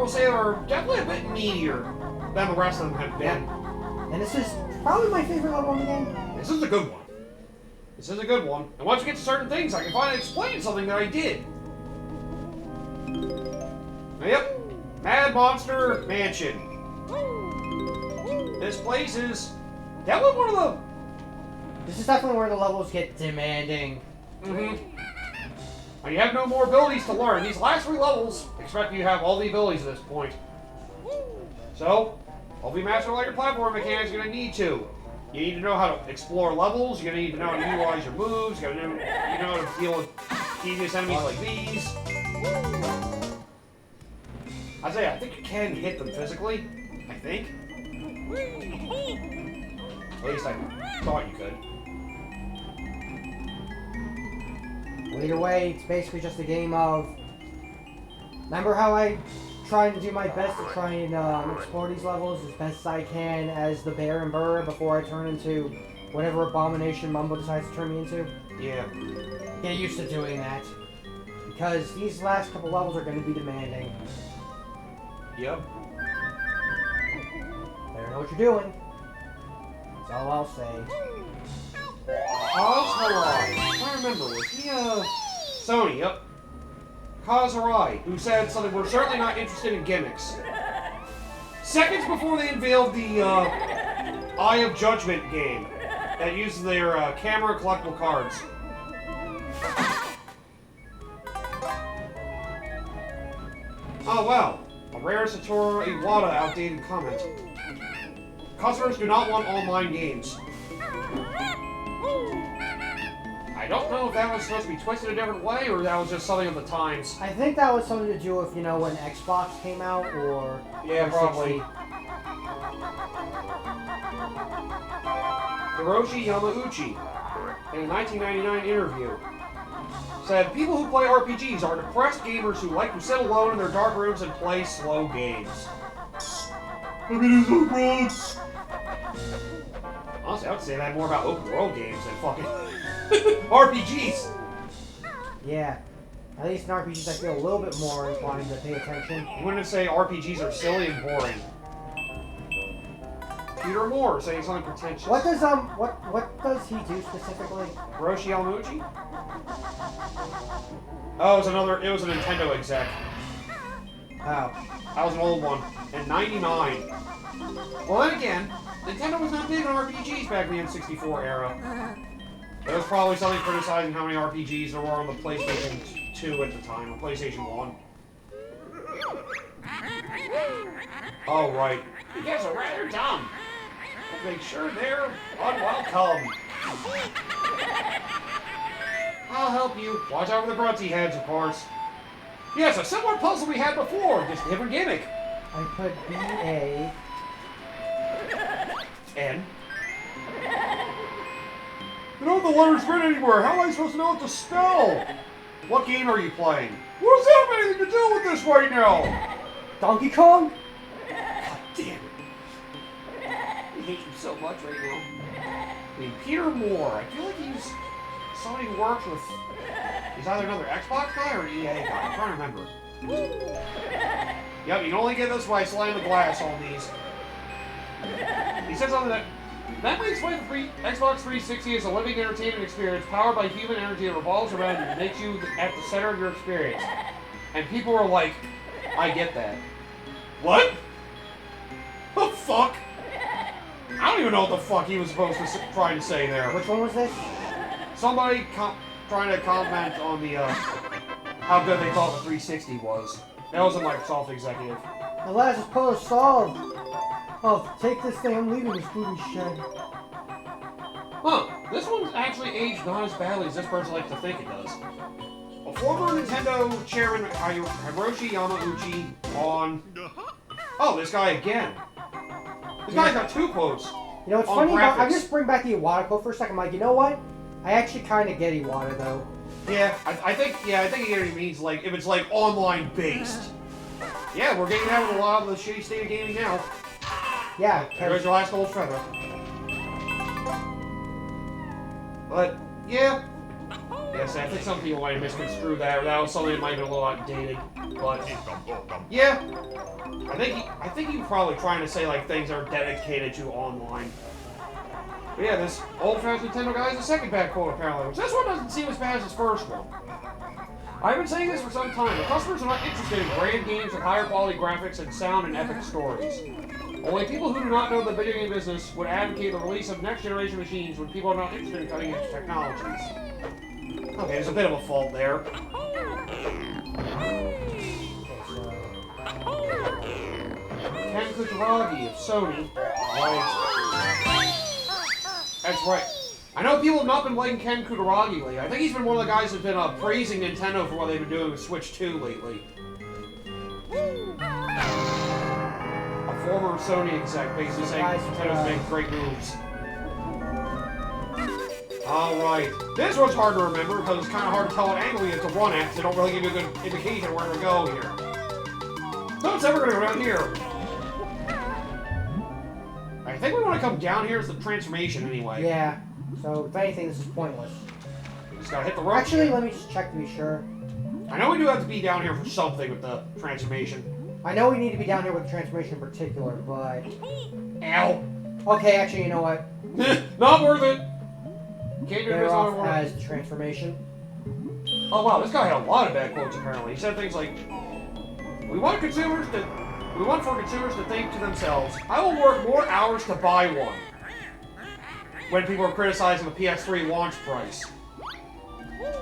will say, are definitely a bit meatier than the rest of them have been. And this is probably my favorite level in the game. This is a good one. This is a good one. And once you get to certain things, I can finally explain something that I did. Yep. Mad Monster Mansion. This place is definitely one of the... This is definitely where the levels get demanding. Mm-hmm. Now you have no more abilities to learn. These last 3 levels expect you to have all the abilities at this point. So, hopefully master all your platform mechanics, you're going to need to. You need to know how to explore levels, you're going to need to know how to utilize your moves, you know how to deal with tedious enemies like these. I think you can hit them physically. I think. At least I thought you could. Well, either way, it's basically just a game of... Remember how I try to do my best to try and explore these levels as best as I can as the Bear and Burr before I turn into whatever abomination Mumbo decides to turn me into? Yeah. Get used to doing that. Because these last couple levels are going to be demanding. Yep. Better know what you're doing. That's all I'll say. Kazooie. I remember, was he Sony, yep. Kazooie, who said something, we're certainly not interested in gimmicks. Seconds before they unveiled the Eye of Judgment game that uses their camera collectible cards. Oh wow, a rare Satoru Iwata outdated comment. Customers do not want online games. I don't know if that was supposed to be twisted a different way, or that was just something of the times. I think that was something to do with, you know, when Xbox came out, or... Yeah, probably. Hiroshi Yamauchi, in a 1999 interview, said, people who play RPGs are depressed gamers who like to sit alone in their dark rooms and play slow games. Honestly, I would say that more about open world games than fucking RPGs. Yeah. At least in RPGs I feel a little bit more inclined to pay attention. You wouldn't say RPGs are silly and boring. Peter Moore saying something pretentious. What does what does he do specifically? Hiroshi Yamauchi? Oh, it was a Nintendo exec. Oh. That was an old one. In 99. Well, then again, Nintendo was not big on RPGs back in the N64 era. There was probably something criticizing how many RPGs there were on the PlayStation 2 at the time, or PlayStation 1. Oh, right. You guys are rather dumb. Let's make sure they're unwelcome. I'll help you. Watch out for the grunty heads, of course. Yes, a similar puzzle we had before, just a different gimmick. I put B-A... N. You don't have the letters written anywhere. How am I supposed to know what to spell? What game are you playing? What does that have anything to do with this right now? Donkey Kong? God damn it. I hate you so much right now. I mean, Peter Moore. I feel like he's somebody who works with... He's either another Xbox guy or EA guy. I'm trying to remember. Yep, you can only get this by slamming the glass on these. He said something that may explain the Xbox 360 is a living entertainment experience powered by human energy that revolves around you and makes you at the center of your experience. And people were like, I get that. What? The fuck? I don't even know what the fuck he was supposed to try to say there. Which one was this? Somebody trying to comment on the, how good they thought the 360 was. That was a Microsoft executive. The last is puzzle solved. Oh, take this thing, I'm leaving this booty shed. Huh, this one's actually aged not as badly as this person likes to think it does. A former Nintendo chairman, Hiroshi Yamauchi, on... Oh, this guy again. This guy's got 2 quotes. You know, it's funny, I just bring back the Iwata quote for a second. I'm like, you know what? I actually kind of get Iwata, though. Yeah, I think it means, like, if it's, like, online-based. Yeah, we're getting out of a lot of the shitty state of gaming now. Yeah. There's your last old feather. But, yeah. Yes, I think some people might have misconstrued that, or that was something that might have been a little outdated. But, yeah. I think he was probably trying to say like things are dedicated to online. But yeah, this old-fashioned Nintendo guy is the second bad quote apparently, which this one doesn't seem as bad as his first one. I've been saying this for some time, but customers are not interested in grand games with higher quality graphics and sound and epic stories. Only people who do not know the video game business would advocate the release of next-generation machines when people are not interested in cutting-edge technologies. Okay, there's a bit of a fault there. Ken Kutaragi of Sony. Right. That's right. I know people have not been liking Ken Kutaragi lately. I think he's been one of the guys who's been praising Nintendo for what they've been doing with Switch 2 lately. A former Sony exec basically saying Nintendo's making great moves. Alright. This one's hard to remember because it's kind of hard to tell what angle you have to run at because they don't really give you a good indication of where to go here. No, it's ever going to go down here. I think we want to come down here as the transformation anyway. Yeah. So, if anything, this is pointless. Just gotta hit the rope. Actually, let me just check to be sure. I know we do have to be down here for something with the transformation. I know we need to be down here with the transformation in particular, but... Ow! Okay, actually, you know what? Not worth it! Can't do Better this off on as the transformation. Oh wow, this guy had a lot of bad quotes apparently. He said things like, We want for consumers to think to themselves, I will work more hours to buy one. When people are criticizing the PS3 launch price.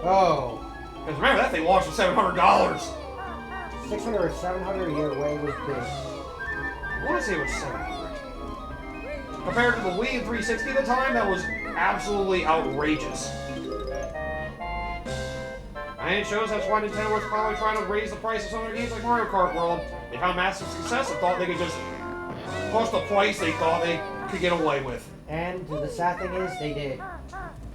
Oh. Because remember, that thing launched for $700. 600 or 700 a year way was big. I want to say it was 700. Compared to the Wii and 360 at the time, that was absolutely outrageous. And it shows that's why Nintendo was probably trying to raise the price of some of their games like Mario Kart World. They found massive success and thought they could just push the price they thought they could get away with. And the sad thing is, they did.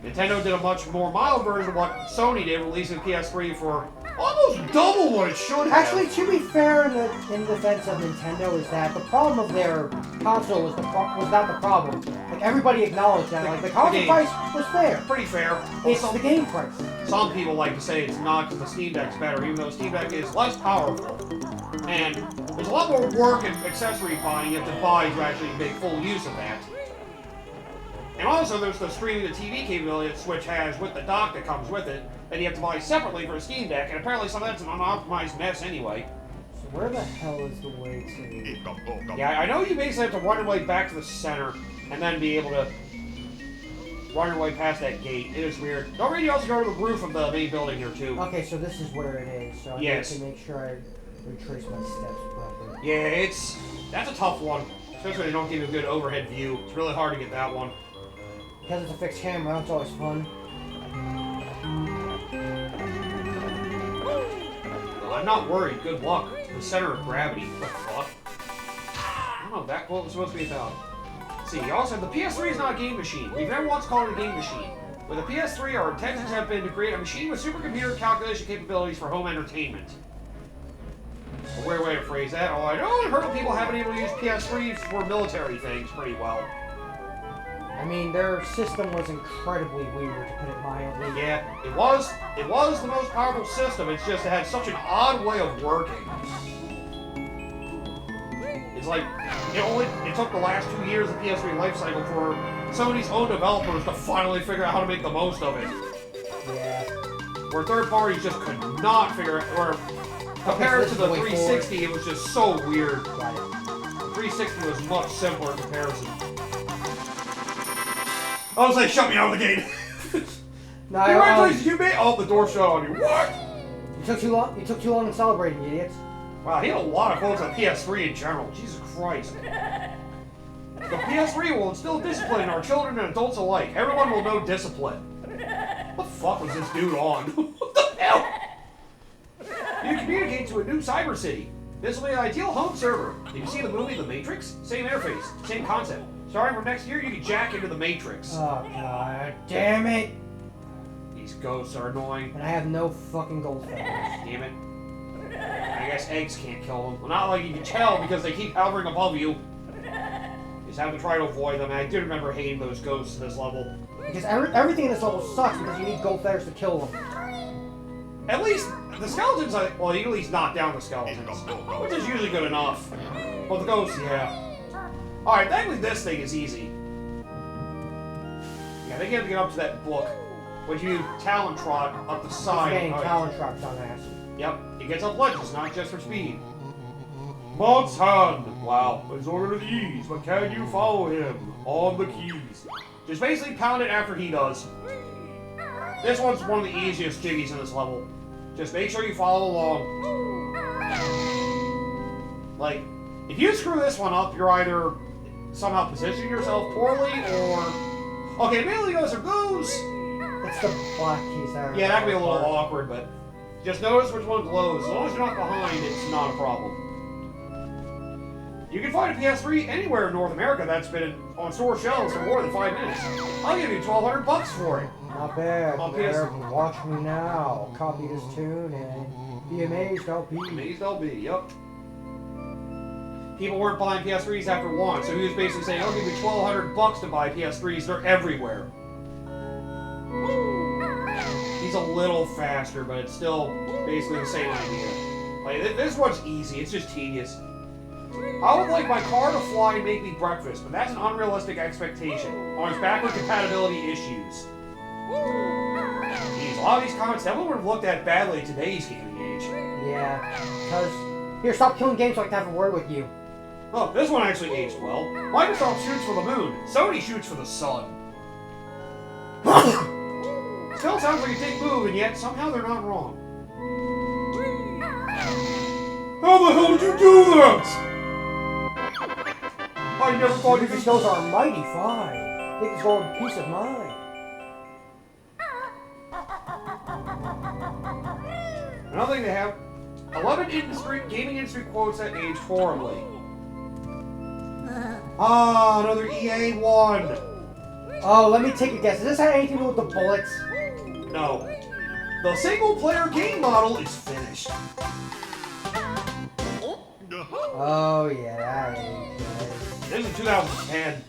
Nintendo did a much more mild version of what Sony did, releasing PS3 for almost double what it should have. Actually, to be fair, in defense of Nintendo, is that the problem of their console was not the problem. Like, everybody acknowledged that. Like, the console price was fair. Pretty fair. It's the game price. Some people like to say it's not because the Steam Deck's better, even though the Steam Deck is less powerful. And there's a lot more work and accessory buying you have to buy to actually make full use of that. And also, there's the streaming to TV capability that Switch has with the dock that comes with it, that you have to buy separately for a Steam Deck, and apparently some of that's an unoptimized mess anyway. So where the hell is the way to... Yeah, I know you basically have to run your way back to the center, and then be able to run your way past that gate. It is weird. Don't forget you also go to the roof of the main building here, too. Okay, so this is where it is, so I need to make sure I retrace my steps properly. Yeah, that's a tough one, especially when they don't give you a good overhead view. It's really hard to get that one. Because it's a fixed camera, it's always fun. Well, I'm not worried. Good luck. The center of gravity. What the fuck? I don't know that quote was supposed to be about. Let's see, you also have the PS3 is not a game machine. We've never once called it a game machine. With the PS3, our intentions have been to create a machine with supercomputer calculation capabilities for home entertainment. A weird way to phrase that. Oh, I know I've heard of people having able to use PS3s for military things pretty well. I mean, their system was incredibly weird, to put it mildly. Yeah, it was the most powerful system, it's just it had such an odd way of working. It's like, it took the last 2 years of PS3 life cycle for Sony's own developers to finally figure out how to make the most of it. Yeah. Where third parties just could not figure out, or compared to the 360, it was just so weird. Got it. The 360 was much simpler in comparison. I was like, shut me out of the gate. No, Congratulations, you made. Oh, the door shut on you. What? You took too long. You took too long in celebrating, you idiots. Wow, he had a lot of quotes on PS3 in general. Jesus Christ. The PS3 will instill discipline in our children and adults alike. Everyone will know discipline. What the fuck was this dude on? What the hell? You communicate to a new cyber city. This will be an ideal home server. Did you see the movie The Matrix? Same interface, same concept. Starting from next year, you can jack into the Matrix. Oh, god damn it! These ghosts are annoying. And I have no fucking gold feathers. Damn it. I guess eggs can't kill them. Well, not like you can tell because they keep hovering above you. You just have to try to avoid them. And I do remember hating those ghosts in this level. Because everything in this level sucks because you need gold feathers to kill them. At least The skeletons, well, you can at least knock down the skeletons, which is usually good enough. But the ghosts, yeah. Alright, thankfully this thing is easy. Yeah, I think you have to get up to that book. When you talon trot up the side. Talon trot's on ass. Yep, it gets up ledges, not just for speed. Mont's hand. Wow, it's order to the ease, but can you follow him on the keys? Just basically pound it after he does. This one's one of the easiest jiggies in this level. Just make sure you follow along. Like, if you screw this one up, you're either somehow positioning yourself poorly, or... Okay, immediately goes or goes. It's the black keys there. Yeah, that can be a little awkward, but just notice which one glows. As long as you're not behind, it's not a problem. You can find a PS3 anywhere in North America that's been on store shelves for more than 5 minutes. I'll give you $1,200 for it. Not bad. On PS3. Watch me now. Copy this tune and be amazed, LP. Amazed LB, yep. People weren't buying PS3s after one, so he was basically saying, I'll give you $1,200 to buy PS3s. They're everywhere. He's a little faster, but it's still basically the same idea. Like, this one's easy. It's just tedious. I would like my car to fly and make me breakfast, but that's an unrealistic expectation on its backward compatibility issues. Jeez, a lot of these comments definitely would have looked at badly in today's gaming age. Yeah, because... Here, stop killing games so I can have a word with you. Oh, this one actually aged well. Microsoft shoots for the moon. Sony shoots for the sun. Still sounds like a big move, and yet somehow they're not wrong. How the hell did you do that? I never thought you could... Those are mighty fine. They can go in peace of mind. Another thing they have, 11 gaming industry quotes that aged horribly. Ah, another EA one. Oh, let me take a guess. Does this have anything to do with the bullets? No. The single-player game model is finished. Oh, yeah, that is. This is 2010.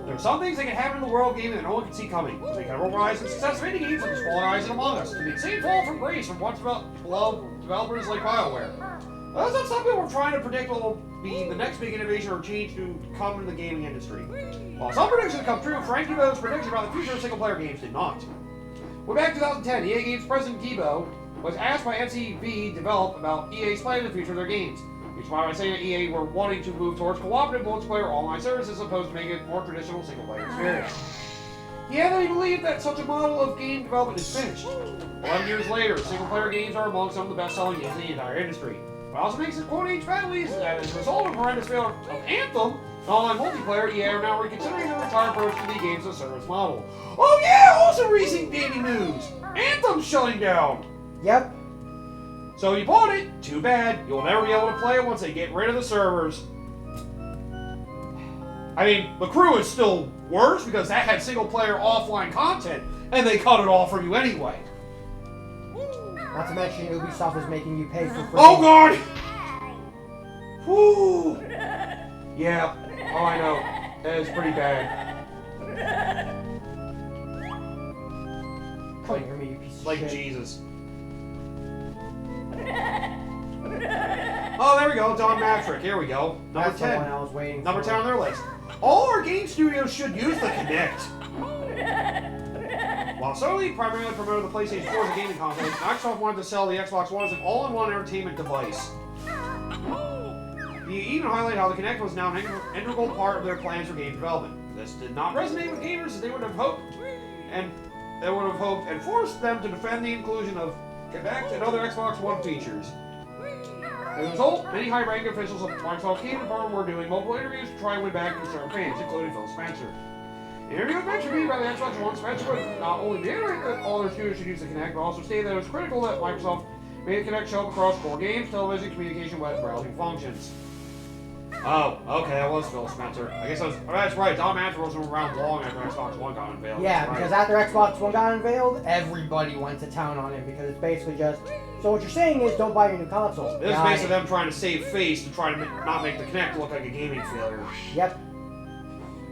There are some things that can happen in the world of gaming that no one can see coming. They can overrise the success of indie games like Fallen Eyes and Among Us, to the same fall from grace from once beloved developers like BioWare. That's not something we're trying to predict what will be the next big innovation or change to come in the gaming industry. While some predictions come true, Frank Gibeau's prediction about the future of single-player games did not. Way back in 2010, EA Games president Gibeau was asked by MCV Develop about EA's plan in the future of their games. He responded by saying that EA were wanting to move towards cooperative multiplayer online services as opposed to making it a more traditional single-player experience. He heavily believed that such a model of game development is finished. 11 years later, single-player games are among some of the best-selling games in the entire industry. What also makes it quote age badly is that as a result of horrendous failure of Anthem, an online multiplayer, EA are now reconsidering their entire approach to the games as a service model. Oh yeah, also recent gaming news! Anthem's shutting down! Yep. So you bought it, too bad. You'll never be able to play it once they get rid of the servers. I mean, the crew is still worse because that had single-player offline content, and they cut it off from you anyway. Not to mention Ubisoft is making you pay for free. Oh god! Whew! Yeah, oh I know. That is pretty bad. Come here, me, you piece of Like shit. Jesus. Oh, there we go. Don Matrick. Here we go. Number That's the 10. one I was waiting Number for. 10 on their list. All our game studios should use the Kinect. While Sony primarily promoted the PlayStation 4 as a gaming console, Microsoft wanted to sell the Xbox One as an all-in-one entertainment device. He even highlighted how the Kinect was now an integral part of their plans for game development. This did not resonate with gamers as they would have hoped, and forced them to defend the inclusion of Kinect and other Xbox One features. As a result, many high-ranking officials of Microsoft came to Burn were doing multiple interviews to try and win back concerned fans, including Phil Spencer. In an interview with Venture Media by the Xbox One, Spencer would not only reiterate that all their studios should use the Kinect, but also stated that it was critical that Microsoft made the Kinect show up across core games, television, communication, web browsing functions. Oh, okay, that was Phil Spencer. I guess that's right, Don Matrick wasn't around long after Xbox One got unveiled. Yeah, right. because after Xbox One got unveiled, everybody went to town on it because it's basically just... So what you're saying is don't buy your new console. This is basically them trying to save face and try to not make the Kinect look like a gaming failure. Yep.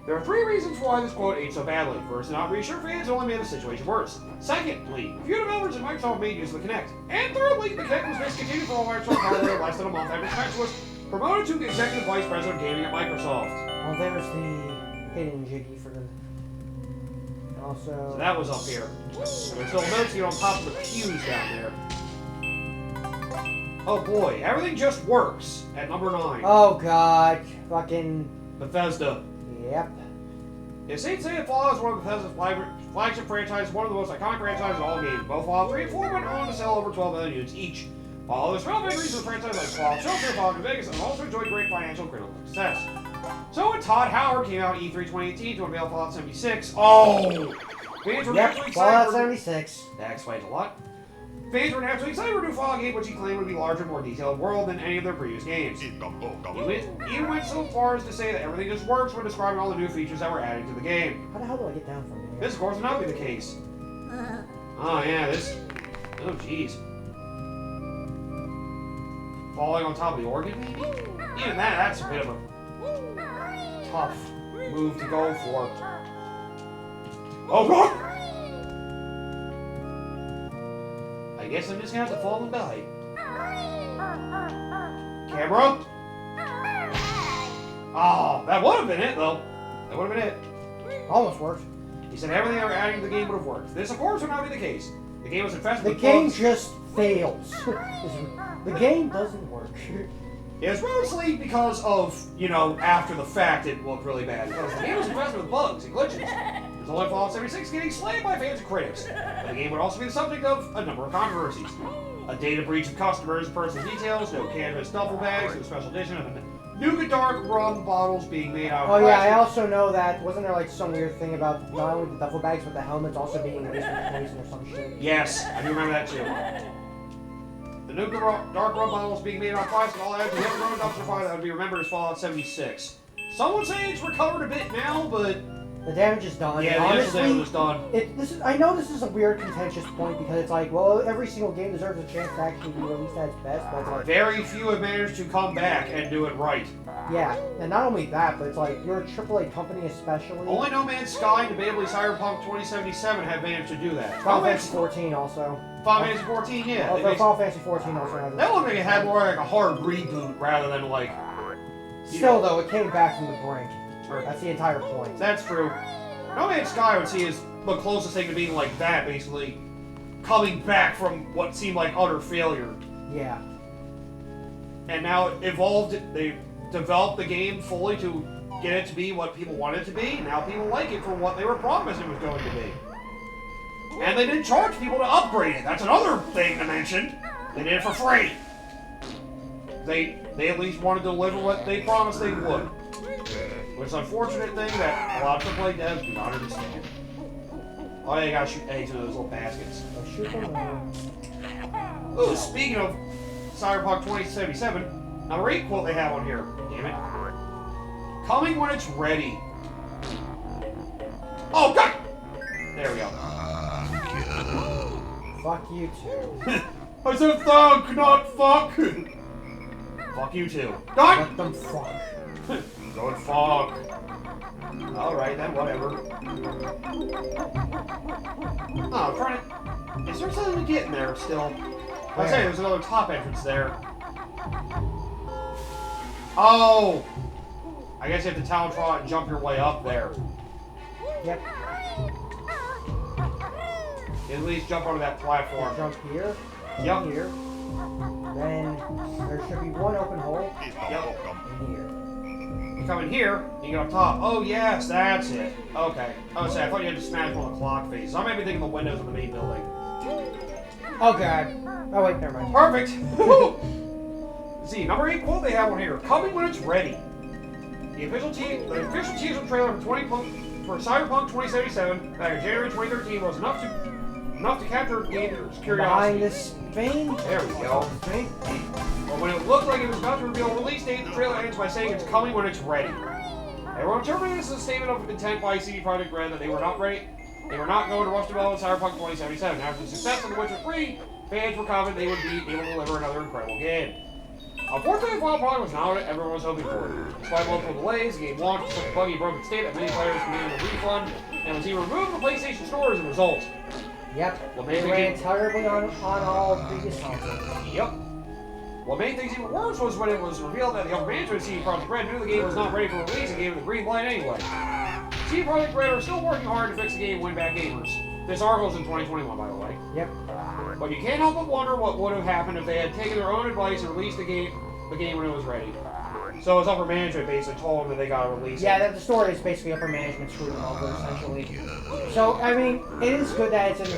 There are 3 reasons why this quote aged so badly. First, not reassure fans only made the situation worse. Secondly, few developers at Microsoft made use of the Kinect. And thirdly, the Kinect was discontinued for all Microsoft hardware less than a month after Spencer was promoted to the Executive Vice President of Gaming at Microsoft. Well, there's the hidden jiggy for the... Also... So that was up here. There's still notes here on top of the pews down there. Oh boy, everything just works at number 9. Oh god, fucking... Bethesda. Yep. If Saint Seiya Fallout is one of Bethesda's flagship franchises, one of the most iconic franchises of all games. Both Fallout 3 and 4 went on to sell over 12 million units each. While others found vagaries of the franchise like Fallout Shelter, Fallout New Vegas, and also enjoyed great financial and critical success. So when Todd Howard came out at E3 2018 to unveil Fallout 76, fans were naturally excited. Fallout 76. That explains a lot. Fans were naturally excited for a new Fallout game, which he claimed would be larger, more detailed world than any of their previous games. He went so far as to say that everything just works when describing all the new features that were added to the game. How the hell do I get down from here? This, of course, would not be the case. Oh, yeah, this... Oh, jeez. Falling on top of the organ, maybe? Even that's a bit of a tough move to go for. Oh, God! I guess I'm just gonna have to fall and die. Camera? Oh, that would have been it, though. That would have been it. Almost worked. He said everything they were adding to the game would have worked. This, of course, would not be the case. The game was infested with bugs. The game just fails. The game doesn't work. It's mostly because of, you know, after the fact it looked really bad. Because the game was infested with bugs and glitches. There's only Fallout 76 getting slayed by fans and critics. But the game would also be the subject of a number of controversies. A data breach of customers' personal details, no canvas duffel bags, no special edition of Nougat Dark rum bottles being made out of plastic. plastic. I also know that, wasn't there like some weird thing about not only the duffel bags, but the helmets also being laced with poison or some shit? Yes, I do remember that too. The Nougat Dark rum bottles being made out of plastic, all added to the other dumpster fire that would be remembered as Fallout 76. Some would say it's recovered a bit now, but... The damage is done. Yeah, the honestly, damage is done. I know this is a weird contentious point because it's like, well, every single game deserves a chance to actually be released at its best, but it's like... Very few have managed to come back and do it right. Yeah, and not only that, but it's like, you're a AAA company especially. Only No Man's Sky and debatably Cyberpunk 2077 have managed to do that. Final Fantasy 14 also. Final Fantasy 14, yeah. Also, Final Fantasy 14 also has that one maybe had more like a hard reboot rather than like... Still, though, it came back from the brink. That's the entire point. That's true. No Man's Sky I would see is the closest thing to being like that, basically. Coming back from what seemed like utter failure. Yeah. And now it evolved, they developed the game fully to get it to be what people want it to be. Now people like it for what they were promised it was going to be. And they didn't charge people to upgrade it. That's another thing to mention. They did it for free. They at least wanted to deliver what they promised they would. Which is an unfortunate thing that a lot of AAA devs do not understand. Oh, yeah, you gotta shoot eggs into those little baskets. Shoot them. Ooh, speaking of Cyberpunk 2077, number 8 quote they have on here. Damn it. Coming when it's ready. Oh, God! There we go. Fuck you too. I said thug, not fuck! Fuck you too. God! Let them fuck. Don't fuck. Alright then, whatever. Oh, I'm trying to... Is there something to get in there still? I'll say there's another top entrance there. Oh! I guess you have to talon trot and jump your way up there. Yep. At least jump onto that platform. Jump here. Yep. Here. Then there should be one open hole. Yep. In here. You come in here, you get up top. Oh, yes, that's it. Okay. I was saying, I thought you had to smash one of the clock faces. I might be thinking the windows of the main building. Oh, God. Oh, wait, never mind. Perfect. See, number 8 quote they have on here. Coming when it's ready. The official teaser trailer for Cyberpunk 2077 back in January 2013 was enough to capture gamers' curiosity. Behind this vein. There we go. But when it looked like it was about to reveal a release date, the trailer ends by saying it's coming when it's ready. Everyone interpreted this as a statement of intent by CD Projekt Red that they were not ready. They were not going to rush development Cyberpunk 2077. After the success of The Witcher 3, fans were confident they would be able to deliver another incredible game. Unfortunately, the final product was not what everyone was hoping for. Despite multiple delays, the game launched in such a buggy, broken state that many players demanded a refund, and was even removed from the PlayStation Store as a result. Yep. What made it ran terribly on all previous consoles. Yep. What made things even worse was when it was revealed that the upper management of CD Projekt Red knew the game was not ready for release and gave it the green light anyway. CD Projekt Red are still working hard to fix the game and win back gamers. This article's in 2021, by the way. Yep. But you can't help but wonder what would have happened if they had taken their own advice and released the game when it was ready. So it's upper management basically told them that they got to release it. Yeah, the story is basically upper management screwing them over, essentially. So, I mean, it is good that it's in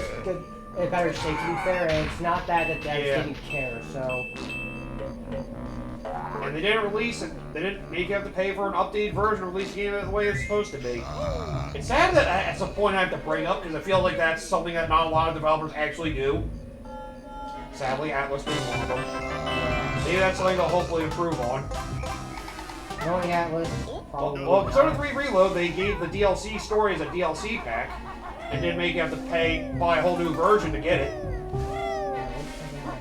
a better state, to be fair, and it's not that the devs didn't care, so... And they didn't release it. They didn't make you have to pay for an updated version, release the game the way it's supposed to be. It's sad that at some point I have to bring up, because I feel like that's something that not a lot of developers actually do. Sadly, Atlas being one of them. Maybe that's something they'll hopefully improve on. Knowing Atlas, probably. Well, Persona 3 Reload, they gave the DLC story as a DLC pack, and didn't make you have to buy a whole new version to get it.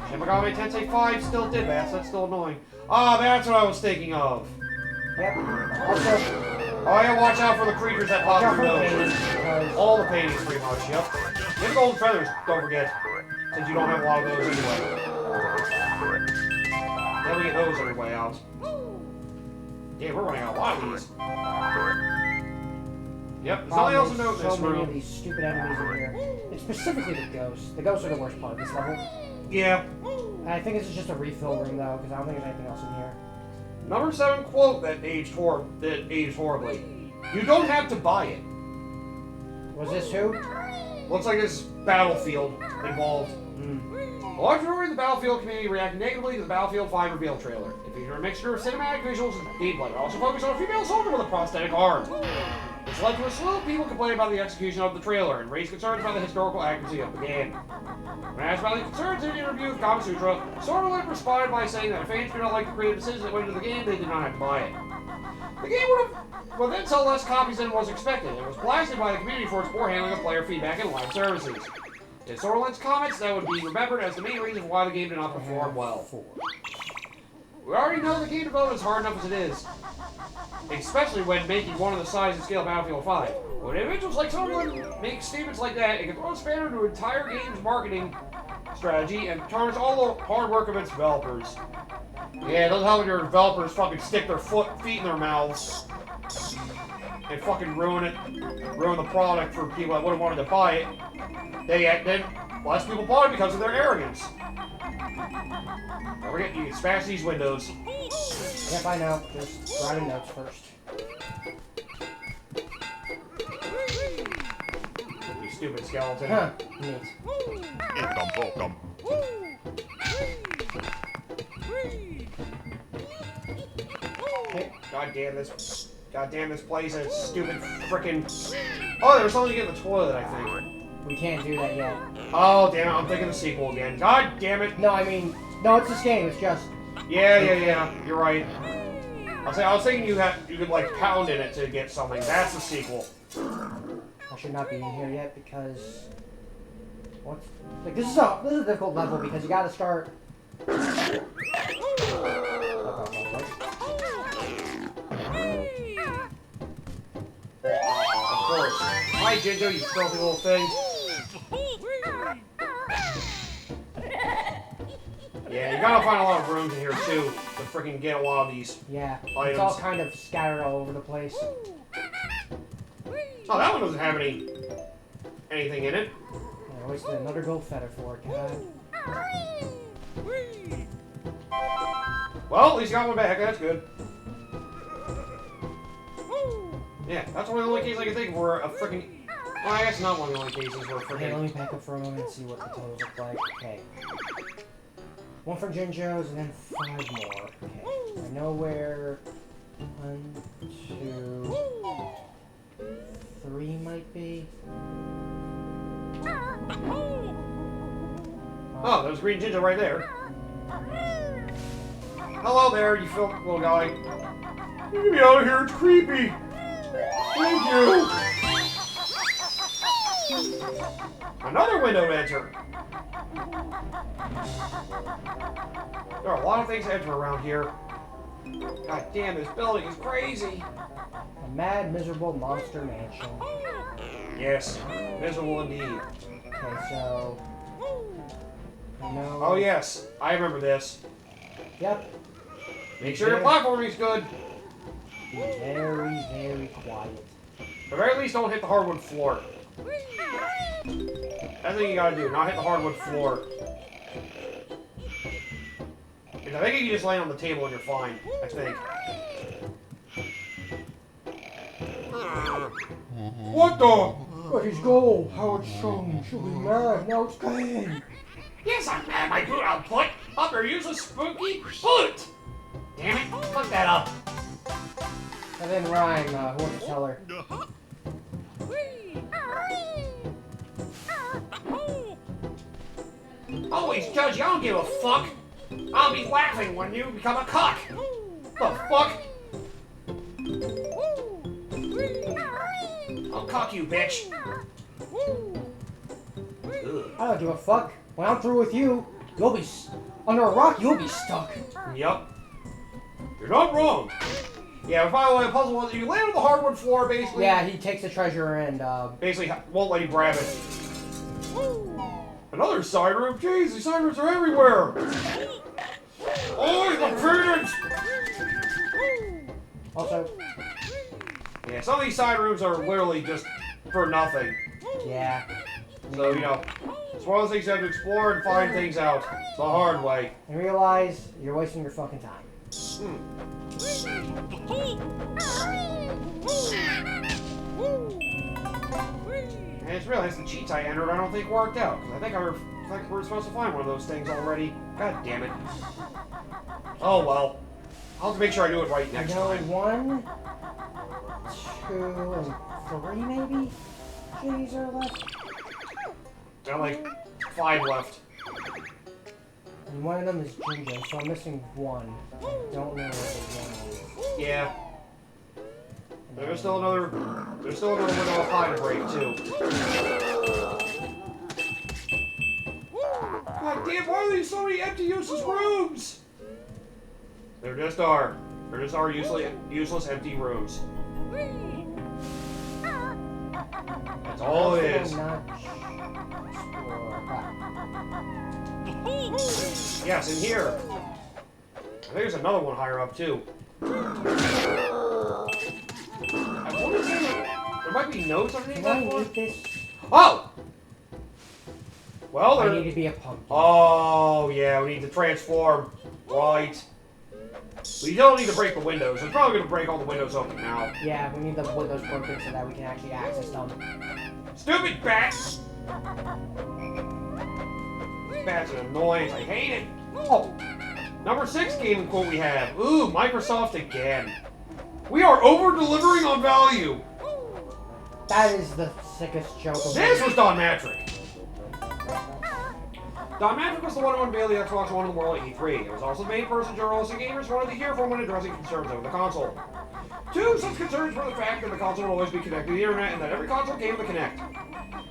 Shin Megami Tensei 5 still did that, so that's still annoying. Ah, that's what I was thinking of. Yep. Also, oh yeah, watch out for the creatures that pop through those. All the paintings, pretty much, yep. Get the golden feathers, don't forget. Since you don't have a lot of those anyway. Then we get those on your way out. Yeah, we're running out of a lot of these. Yep, there's nothing else to note in this so many room. of these stupid enemies in here. It's specifically the ghosts. The ghosts are the worst part of this level. Yeah. And I think this is just a refill room, though, because I don't think there's anything else in here. Number 7 quote that aged horribly. You don't have to buy it. Was this who? Looks like it's Battlefield involved. A large majority of the Battlefield community reacted negatively to the Battlefield 5 reveal trailer. It featured a mixture of cinematic visuals and gameplay, but also focused on a female soldier with a prosthetic arm. This led to a slew of people complaining about the execution of the trailer and raised concerns about the historical accuracy of the game. When asked about the concerns in an interview with Kamasutra, Sorrowland responded by saying that if fans do not like the creative decisions that went into the game, they did not have to buy it. The game would then sell less copies than was expected, and was blasted by the community for its poor handling of player feedback and live services. In Sorrowland's comments, that would be remembered as the main reason why the game did not perform well. We already know the game development is hard enough as it is, especially when making one of the size and scale of Battlefield 5. When individuals like Sorrowland make statements like that, it can throw a spanner into an entire game's marketing strategy and tarnish all the hard work of its developers. Yeah, it doesn't help when your developers fucking stick their feet in their mouths and fucking ruin the product for people that would have wanted to buy it. Then less people bought it because of their arrogance. Don't forget, you can smash these windows. Yep, I know. Just writing notes first. You stupid skeleton. Huh. Neat. Okay. God damn this place, that stupid frickin'... Oh, there was something to get in the toilet, I think. We can't do that yet. Oh, damn it, I'm thinking the sequel again. God damn it. No, I mean, no, it's this game, it's just... Yeah, you're right. I was thinking you could, like, pound in it to get something. That's the sequel. I should not be in here yet, because... What? Like, this is a difficult level, because you gotta start... Of course. Hi, Jinjo, you filthy little thing. Yeah, you gotta find a lot of rooms in here, too, to freaking get a lot of these items. It's all kind of scattered all over the place. Oh, that one doesn't have anything in it. I wasted another gold feather for it, God. Well, at least you got one back, that's good. Yeah, that's one of the only cases I can think of where a freaking... Well, I guess not one of the only cases where freaking... Okay, let me back up for a moment and see what the totals look like. Okay. One for Jinjo's and then 5 more. Okay. I know where... 1, 2... 3 might be. Oh, there's Green Jinjo right there. Hello there, you filthy little guy. You get me out of here, it's creepy. Thank you. Another window to enter. There are a lot of things to enter around here. God damn, this building is crazy. A mad, miserable monster mansion. Yes, miserable indeed. Okay, so... No... Oh yes, I remember this. Yep. Make sure your platforming's good. Be very, very quiet. At the very least, don't hit the hardwood floor. That's what you gotta do, not hit the hardwood floor. Because I think if you just land on the table and you're fine, I think. What the? Let us go! Howard Stone should be mad, now it's game! Yes, I'm mad, my good output. Up your useless spooky foot! Damn it, fuck that up. And then rhyme, who wants to tell her? Always judge you, I don't give a fuck. I'll be laughing when you become a cock. The fuck? I'll cock you, bitch. Ugh. I don't give a fuck. When I'm through with you, you'll be under a rock. You'll be stuck. Yup. You're not wrong. Yeah, finally, the puzzle was you land on the hardwood floor, basically. Yeah, he takes the treasure and basically won't let you grab it. Another side room. Jeez, these side rooms are everywhere. Oh, the prudence. Also. Yeah, some of these side rooms are literally just for nothing. Yeah. So, you know, it's one of those things you have to explore and find things out the hard way. And realize you're wasting your fucking time. And it's realized the cheats I entered I don't think worked out. Because I think we're supposed to find one of those things already. God damn it. Oh well. I'll have to make sure I do it right next time. 1, 2, and 3 maybe? Jeez, are left. Got like 5 left. And one of them is Ginger, so I'm missing 1. I don't know what the 1 is. Yeah. There's still another window of pie to break too. God damn, why are there so many empty useless rooms? There just are useless empty rooms. That's all it is. Yes, in here. I think there's another one higher up too. I want to say there might be notes underneath that one. Oh! Well, I need to be a pumpkin. Oh, yeah, we need to transform. Right. We don't need to break the windows. We're probably going to break all the windows open now. Yeah, we need the windows broken so that we can actually access them. Stupid bats! Bats are annoying. I hate it. Oh, number 6 gaming quote we have. Ooh, Microsoft again. We are over-delivering on value. That is the sickest joke of This was Don Matrick. Don Matrick was the one who unveiled the Xbox One in the world at E3. It was also the main person journalists and gamers wanted to hear from when addressing concerns over the console. 2 such concerns were the fact that the console would always be connected to the internet and that every console came with a Kinect.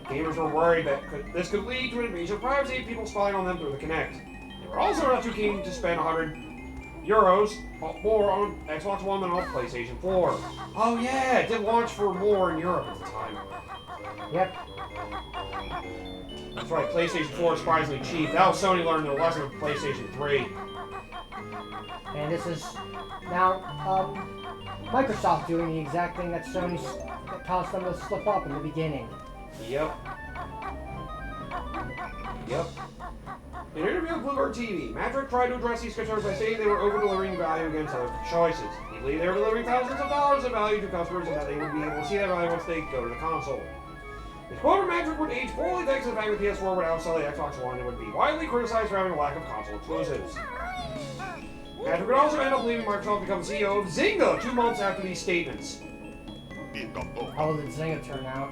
Gamers were worried that this could lead to an invasion of privacy and people spying on them through the Kinect. They were also not too keen to spend €100 more on Xbox One than on PlayStation 4. Oh yeah, it did launch for more in Europe at the time. Yep. That's right, PlayStation 4 is surprisingly cheap. Now Sony learned their lesson with PlayStation 3. And this is now Microsoft doing the exact thing that Sony caused them to slip up in the beginning. Yep. Yep. In an interview with Bloomberg TV, Matrick tried to address these concerns by saying they were over-delivering value against other choices. He believed they were delivering thousands of dollars of value to customers and that they would be able to see that value once they go to the console. His quote from Matrick would age poorly thanks to the fact that PS4 would outsell the Xbox One and would be widely criticized for having a lack of console exclusives. Matrick would also end up leaving Microsoft to become CEO of Zynga 2 months after these statements. How did Zynga turn out?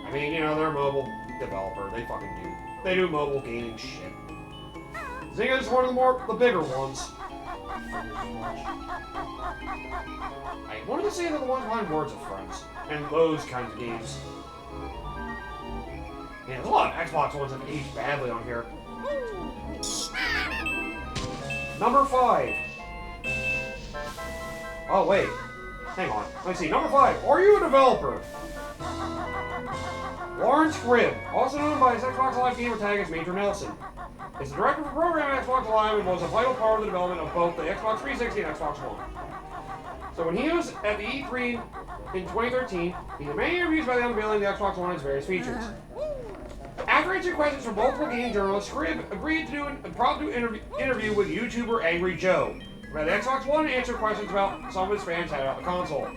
I mean, you know, they're a mobile developer. They fucking do. They do mobile gaming shit. Zynga is one of the bigger ones. I wanted to say they're the ones behind Words of Friends and those kinds of games. Man, there's a lot of Xbox ones that aged badly on here. Number 5. Oh, wait. Hang on. Let's see. Number 5. Are you a developer? Lawrence Cribb, also known by his Xbox Live gamer tag as Major Nelson, is the director of the program at Xbox Live and was a vital part of the development of both the Xbox 360 and Xbox One. So when he was at the E3 in 2013, he did many interviews by the unveiling of the Xbox One and its various features. After answering questions from multiple game journalists, Cribb agreed to do an impromptu interview with YouTuber Angry Joe about the Xbox One and answer questions about some of his fans had about the console.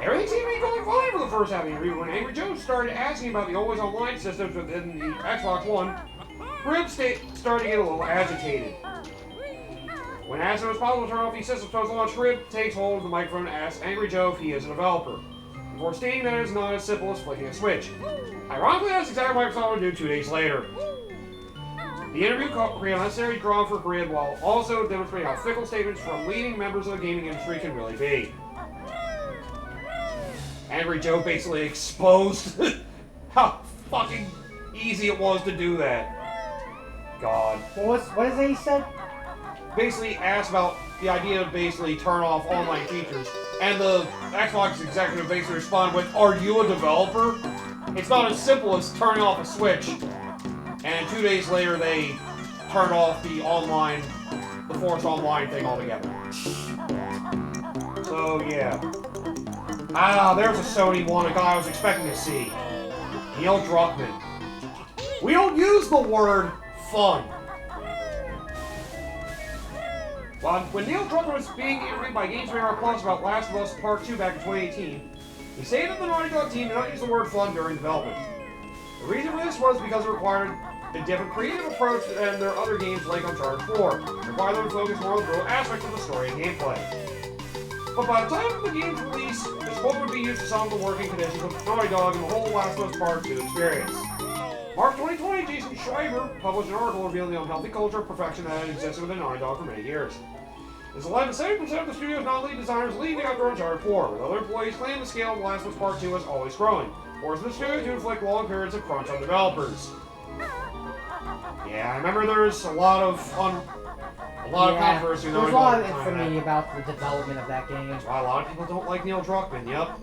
Everything seemed to be going fine for the first half of the interview when Angry Joe started asking about the always online systems within the Xbox One. Cribb started to get a little agitated. When asked if it was possible to turn off these systems post-launch, Cribb takes hold of the microphone and asks Angry Joe if he is a developer, before stating that it is not as simple as flicking a switch. Ironically, that's exactly what Microsoft would do 2 days later. The interview created unnecessary drama for Cribb while also demonstrating how fickle statements from leading members of the gaming industry can really be. Angry Joe basically exposed how fucking easy it was to do that. God. What is it he said? Basically asked about the idea of basically turn off online features, and the Xbox executive basically responded with, "Are you a developer? It's not as simple as turning off a switch." And 2 days later, they turned off the forced online thing altogether. So yeah. There's a Sony one, a guy I was expecting to see. Neil Druckmann. We don't use the word fun. Well, when Neil Druckmann was being interviewed by Games Radar Plus about Last of Us Part 2 back in 2018, he stated that the Naughty Dog team did not use the word fun during development. The reason for this was because it required a different creative approach than their other games like Uncharted 4. It required them to focus more on the real aspects of the story and gameplay. But by the time of the game's release, this book would be used to some of the working conditions of Naughty Dog and the whole Last of Us Part 2 experience. March 2020, Jason Schreiber published an article revealing the unhealthy culture of perfection that had existed within Naughty Dog for many years. This led to 70% of the studio's non-lead designers leaving after Uncharted 4, with other employees claiming the scale of The Last of Us Part 2 is always growing, forcing the studio to inflict long periods of crunch on developers. Yeah, I remember there's a lot of controversy. There's a lot of infamy about the development of that game. That's why a lot of people don't like Neil Druckmann, yep.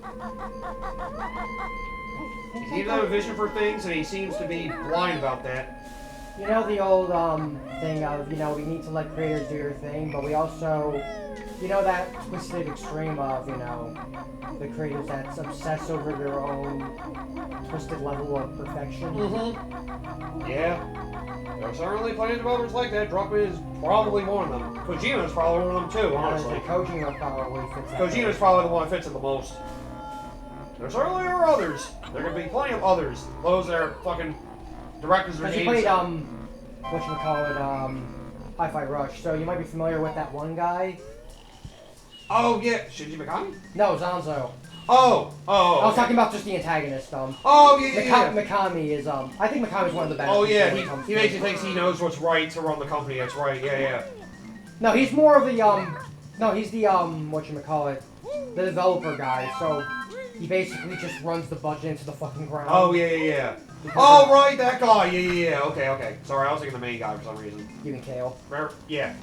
He seems to have a vision for things, and he seems to be blind about that. You know the old thing of, we need to let creators do their thing, but we also, that twisted extreme of, the creators that's obsessed over their own twisted level of perfection. Mm-hmm. Yeah. There are certainly plenty of developers like that. Druckmann is probably one of them. Kojima is probably one of them too, honestly. Kojima probably fits that. Kojima is probably the one that fits it the most. There certainly are others. There could be plenty of others. Those that are fucking directors of games. He played, Hi-Fi Rush, so you might be familiar with that one guy. Oh, yeah. Shinji Mikami? No, Zanzo. Oh. I was talking about just the antagonist, Oh, yeah. Mikami is, I think Mikami's one of the best. Oh, yeah, he makes you think he knows what's right to run the company, that's right, yeah. No, he's more of the, no, he's the, the developer guy, so he basically just runs the budget into the fucking ground. Oh, yeah. Oh, right, that guy, yeah, okay. Sorry, I was thinking the main guy for some reason. You mean Kale? Yeah.